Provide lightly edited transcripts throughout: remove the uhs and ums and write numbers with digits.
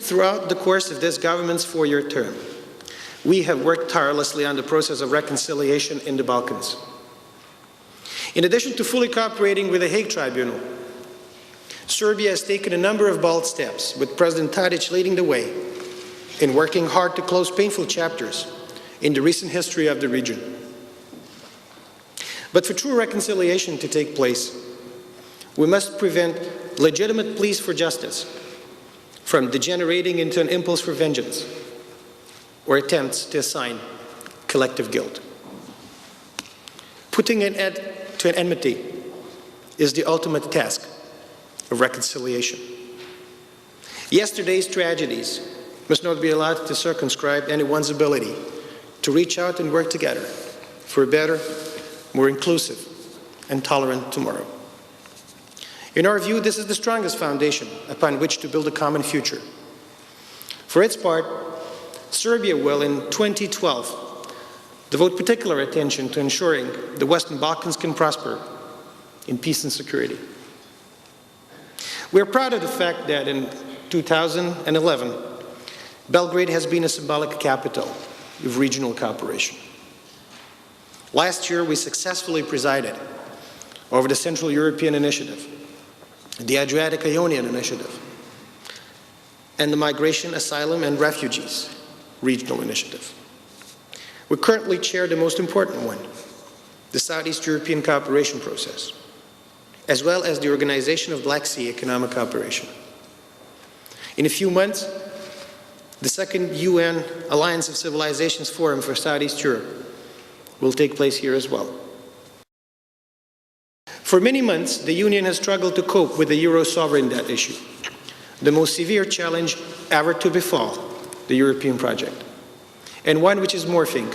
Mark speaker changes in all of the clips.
Speaker 1: Throughout the course of this government's 4-year term, we have worked tirelessly on the process of reconciliation in the Balkans. In addition to fully cooperating with the Hague Tribunal, Serbia has taken a number of bold steps, with President Tadić leading the way in working hard to close painful chapters in the recent history of the region. But for true reconciliation to take place, we must prevent legitimate pleas for justice from degenerating into an impulse for vengeance or attempts to assign collective guilt. Putting an end to an enmity is the ultimate task of reconciliation. Yesterday's tragedies must not be allowed to circumscribe anyone's ability to reach out and work together for a better, more inclusive and tolerant tomorrow. In our view, this is the strongest foundation upon which to build a common future. For its part, Serbia will, in 2012, devote particular attention to ensuring the Western Balkans can prosper in peace and security. We are proud of the fact that in 2011, Belgrade has been a symbolic capital of regional cooperation. Last year, we successfully presided over the Central European Initiative, the Adriatic-Ionian Initiative, and the Migration, Asylum and Refugees Regional Initiative. We currently chair the most important one, the Southeast European Cooperation Process, as well as the Organization of Black Sea Economic Cooperation. In a few months, the second UN Alliance of Civilizations Forum for Southeast Europe will take place here as well. For many months, the Union has struggled to cope with the euro sovereign debt issue, the most severe challenge ever to befall the European project, and one which is morphing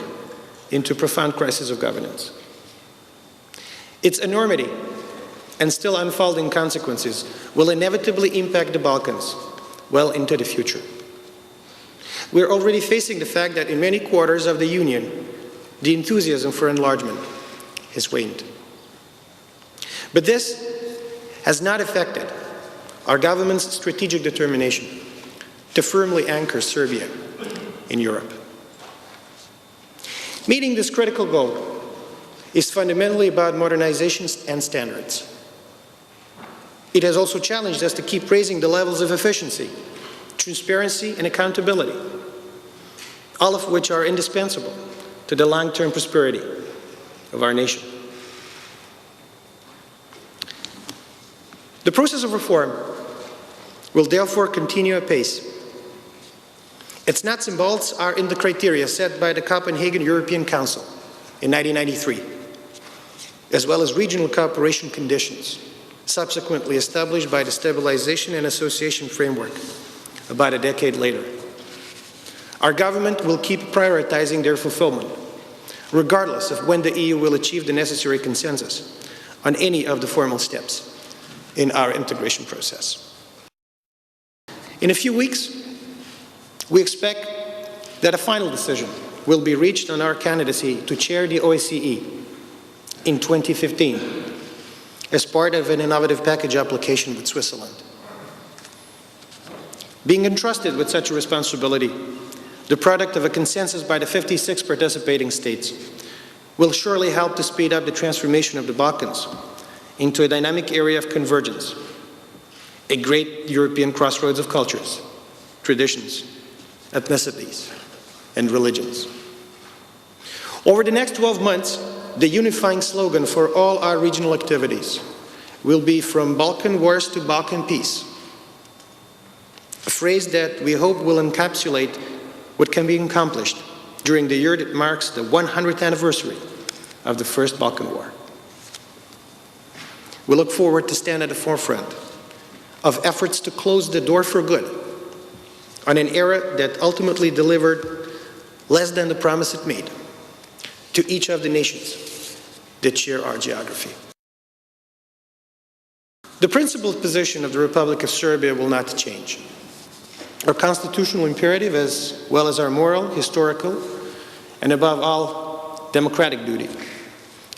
Speaker 1: into a profound crisis of governance. Its enormity and still unfolding consequences will inevitably impact the Balkans well into the future. We are already facing the fact that in many quarters of the Union, the enthusiasm for enlargement has waned. But this has not affected our government's strategic determination to firmly anchor Serbia in Europe. Meeting this critical goal is fundamentally about modernization and standards. It has also challenged us to keep raising the levels of efficiency, transparency, and accountability, all of which are indispensable to the long-term prosperity of our nation. The process of reform will therefore continue apace. Its nuts and bolts are in the criteria set by the Copenhagen European Council in 1993, as well as regional cooperation conditions subsequently established by the Stabilization and Association Framework about a decade later. Our government will keep prioritizing their fulfillment, regardless of when the EU will achieve the necessary consensus on any of the formal steps in our integration process. In a few weeks, we expect that a final decision will be reached on our candidacy to chair the OSCE in 2015 as part of an innovative package application with Switzerland. Being entrusted with such a responsibility, the product of a consensus by the 56 participating states, will surely help to speed up the transformation of the Balkans into a dynamic area of convergence, a great European crossroads of cultures, traditions, ethnicities, and religions. Over the next 12 months, the unifying slogan for all our regional activities will be "From Balkan Wars to Balkan Peace," a phrase that we hope will encapsulate what can be accomplished during the year that marks the 100th anniversary of the First Balkan War. We look forward to stand at the forefront of efforts to close the door for good on an era that ultimately delivered less than the promise it made to each of the nations that share our geography. The principled position of the Republic of Serbia will not change. Our constitutional imperative, as well as our moral, historical, and above all, democratic duty,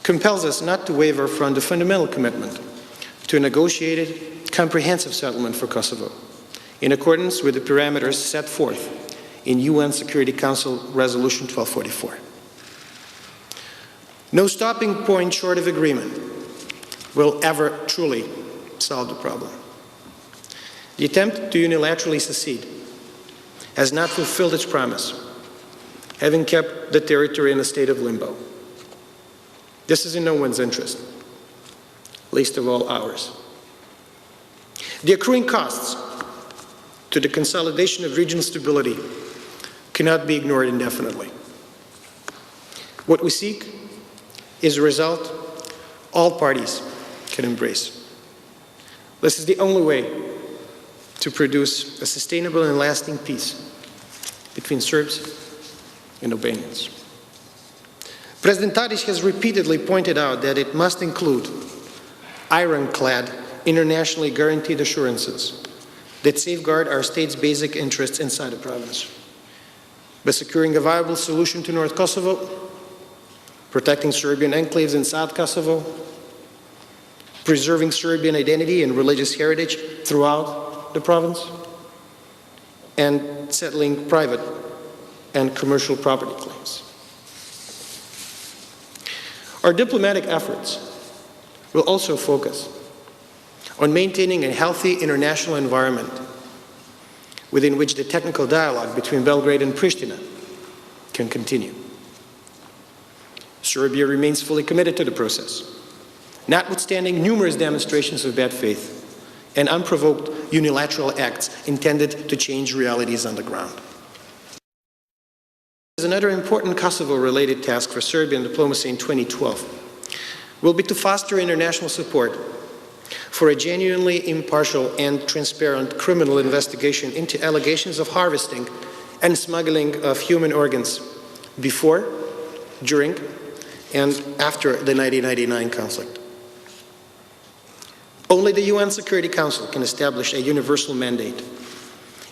Speaker 1: compels us not to waver from the fundamental commitment to a negotiated, comprehensive settlement for Kosovo, in accordance with the parameters set forth in UN Security Council Resolution 1244. No stopping point short of agreement will ever truly solve the problem. The attempt to unilaterally secede has not fulfilled its promise, having kept the territory in a state of limbo. This is in no one's interest, least of all ours. The accruing costs to the consolidation of regional stability cannot be ignored indefinitely. What we seek is a result all parties can embrace. This is the only way to produce a sustainable and lasting peace between Serbs and Albanians. President Tadić has repeatedly pointed out that it must include ironclad, internationally guaranteed assurances that safeguard our state's basic interests inside the province, by securing a viable solution to North Kosovo, protecting Serbian enclaves in South Kosovo, preserving Serbian identity and religious heritage throughout the province, and settling private and commercial property claims. Our diplomatic efforts will also focus on maintaining a healthy international environment within which the technical dialogue between Belgrade and Pristina can continue. Serbia remains fully committed to the process, notwithstanding numerous demonstrations of bad faith and unprovoked unilateral acts intended to change realities on the ground. Another important Kosovo-related task for Serbian diplomacy in 2012 will be to foster international support for a genuinely impartial and transparent criminal investigation into allegations of harvesting and smuggling of human organs before, during, and after the 1999 conflict. Only the UN Security Council can establish a universal mandate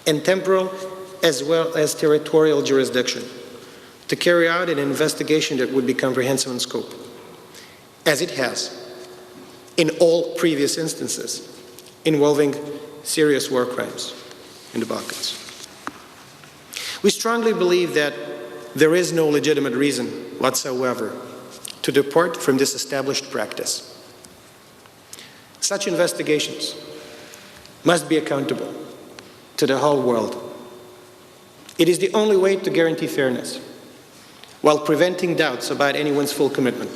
Speaker 1: and temporal as well as territorial jurisdiction to carry out an investigation that would be comprehensive in scope, as it has in all previous instances involving serious war crimes in the Balkans. We strongly believe that there is no legitimate reason whatsoever to depart from this established practice. Such investigations must be accountable to the whole world. It is the only way to guarantee fairness while preventing doubts about anyone's full commitment.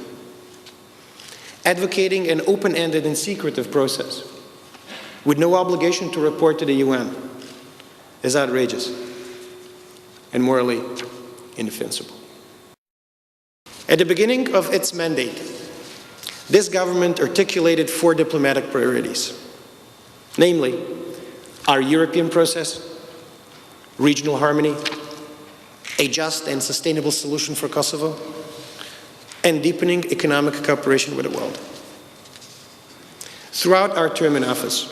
Speaker 1: Advocating an open-ended and secretive process with no obligation to report to the UN is outrageous and morally indefensible. At the beginning of its mandate, this government articulated 4 diplomatic priorities, namely our European process, regional harmony, a just and sustainable solution for Kosovo, and deepening economic cooperation with the world. Throughout our term in office,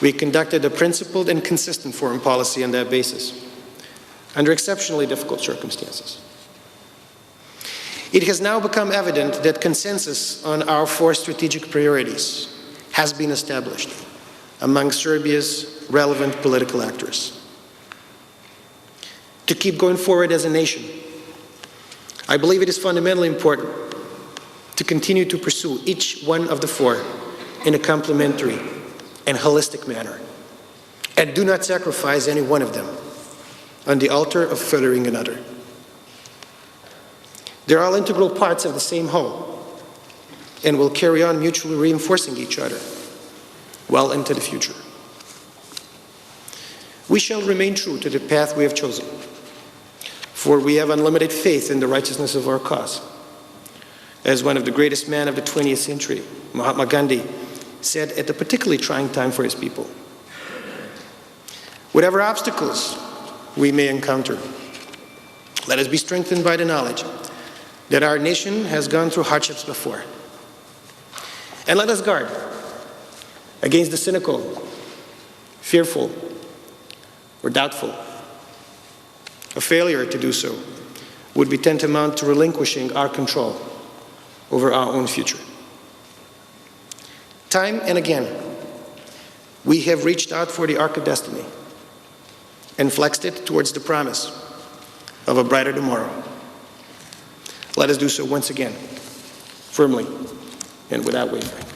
Speaker 1: we conducted a principled and consistent foreign policy on that basis, under exceptionally difficult circumstances. It has now become evident that consensus on our 4 strategic priorities has been established among Serbia's relevant political actors. To keep going forward as a nation, I believe it is fundamentally important to continue to pursue each one of the 4 in a complementary and holistic manner, and do not sacrifice any one of them on the altar of furthering another. They're all integral parts of the same whole and will carry on mutually reinforcing each other well into the future. We shall remain true to the path we have chosen, for we have unlimited faith in the righteousness of our cause. As one of the greatest men of the 20th century, Mahatma Gandhi, said at a particularly trying time for his people, whatever obstacles we may encounter, let us be strengthened by the knowledge that our nation has gone through hardships before. And let us guard against the cynical, fearful, or doubtful. A failure to do so would be tantamount to relinquishing our control over our own future. Time and again, we have reached out for the Ark of Destiny and flexed it towards the promise of a brighter tomorrow. Let us do so once again, firmly and without wavering.